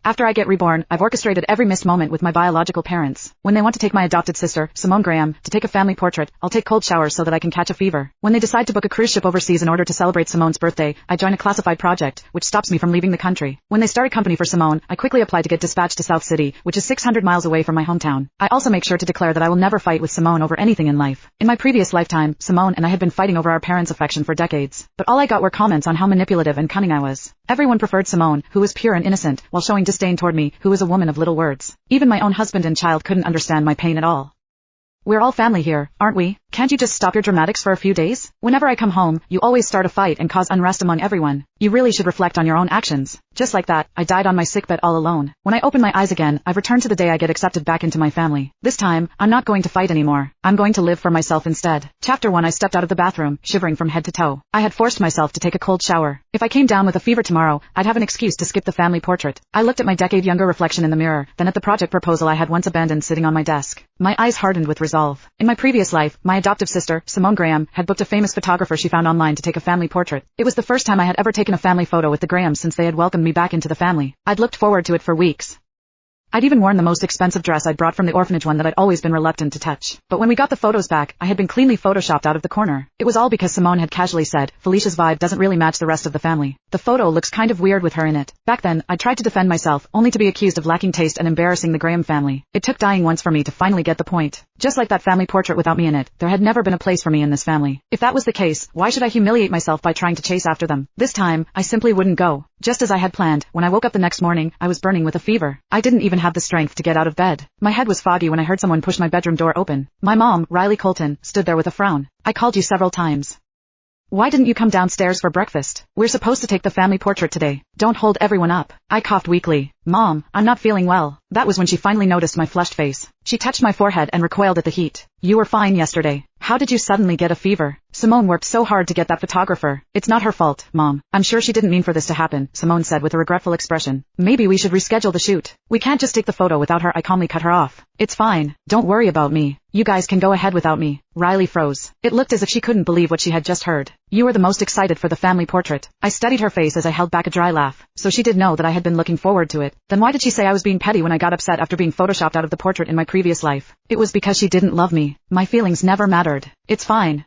After I get reborn, I've orchestrated every missed moment with my biological parents. When they want to take my adopted sister, Simone Graham, to take a family portrait, I'll take cold showers so that I can catch a fever. When they decide to book a cruise ship overseas in order to celebrate Simone's birthday, I join a classified project, which stops me from leaving the country. When they start a company for Simone, I quickly apply to get dispatched to South City, which is 600 miles away from my hometown. I also make sure to declare that I will never fight with Simone over anything in life. In my previous lifetime, Simone and I had been fighting over our parents' affection for decades, but all I got were comments on how manipulative and cunning I was. Everyone preferred Simone, who was pure and innocent, while showing disdain toward me, who was a woman of little words. Even my own husband and child couldn't understand my pain at all. We're all family here, aren't we? Can't you just stop your dramatics for a few days? Whenever I come home, you always start a fight and cause unrest among everyone. You really should reflect on your own actions. Just like that, I died on my sickbed all alone. When I open my eyes again, I've returned to the day I get accepted back into my family. This time, I'm not going to fight anymore. I'm going to live for myself instead. Chapter 1. I stepped out of the bathroom, shivering from head to toe. I had forced myself to take a cold shower. If I came down with a fever tomorrow, I'd have an excuse to skip the family portrait. I looked at my decade-younger reflection in the mirror, then at the project proposal I had once abandoned sitting on my desk. My eyes hardened with resolve. In my previous life, my adoptive sister, Simone Graham, had booked a famous photographer she found online to take a family portrait. It was the first time I had ever taken a family photo with the Grahams since they had welcomed me back into the family. I'd looked forward to it for weeks. I'd even worn the most expensive dress I'd brought from the orphanage, one that I'd always been reluctant to touch. But when we got the photos back, I had been cleanly photoshopped out of the corner. It was all because Simone had casually said, Felicia's vibe doesn't really match the rest of the family. The photo looks kind of weird with her in it. Back then, I tried to defend myself, only to be accused of lacking taste and embarrassing the Graham family. It took dying once for me to finally get the point. Just like that family portrait without me in it, there had never been a place for me in this family. If that was the case, why should I humiliate myself by trying to chase after them? This time, I simply wouldn't go. Just as I had planned, when I woke up the next morning, I was burning with a fever. I didn't even have the strength to get out of bed. My head was foggy when I heard someone push my bedroom door open. My mom, Riley Colton, stood there with a frown. I called you several times. Why didn't you come downstairs for breakfast? We're supposed to take the family portrait today. Don't hold everyone up. I coughed weakly. Mom, I'm not feeling well. That was when she finally noticed my flushed face. She touched my forehead and recoiled at the heat. You were fine yesterday. How did you suddenly get a fever? Simone worked so hard to get that photographer. It's not her fault, Mom. I'm sure she didn't mean for this to happen, Simone said with a regretful expression. Maybe we should reschedule the shoot. We can't just take the photo without her. I calmly cut her off. It's fine. Don't worry about me. You guys can go ahead without me. Riley froze. It looked as if she couldn't believe what she had just heard. You were the most excited for the family portrait. I studied her face as I held back a dry laugh. So she did know that I had been looking forward to it. Then why did she say I was being petty when I got upset after being photoshopped out of the portrait in my previous life? It was because she didn't love me. My feelings never mattered. It's fine.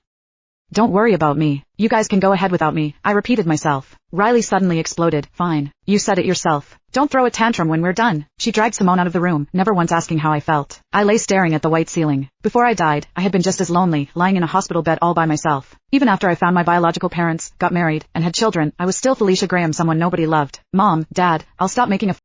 Don't worry about me. You guys can go ahead without me, I repeated myself. Riley suddenly exploded. Fine. You said it yourself. Don't throw a tantrum when we're done. She dragged Simone out of the room, never once asking how I felt. I lay staring at the white ceiling. Before I died, I had been just as lonely, lying in a hospital bed all by myself. Even after I found my biological parents, got married, and had children, I was still Felicia Graham, someone nobody loved. Mom, Dad, I'll stop making a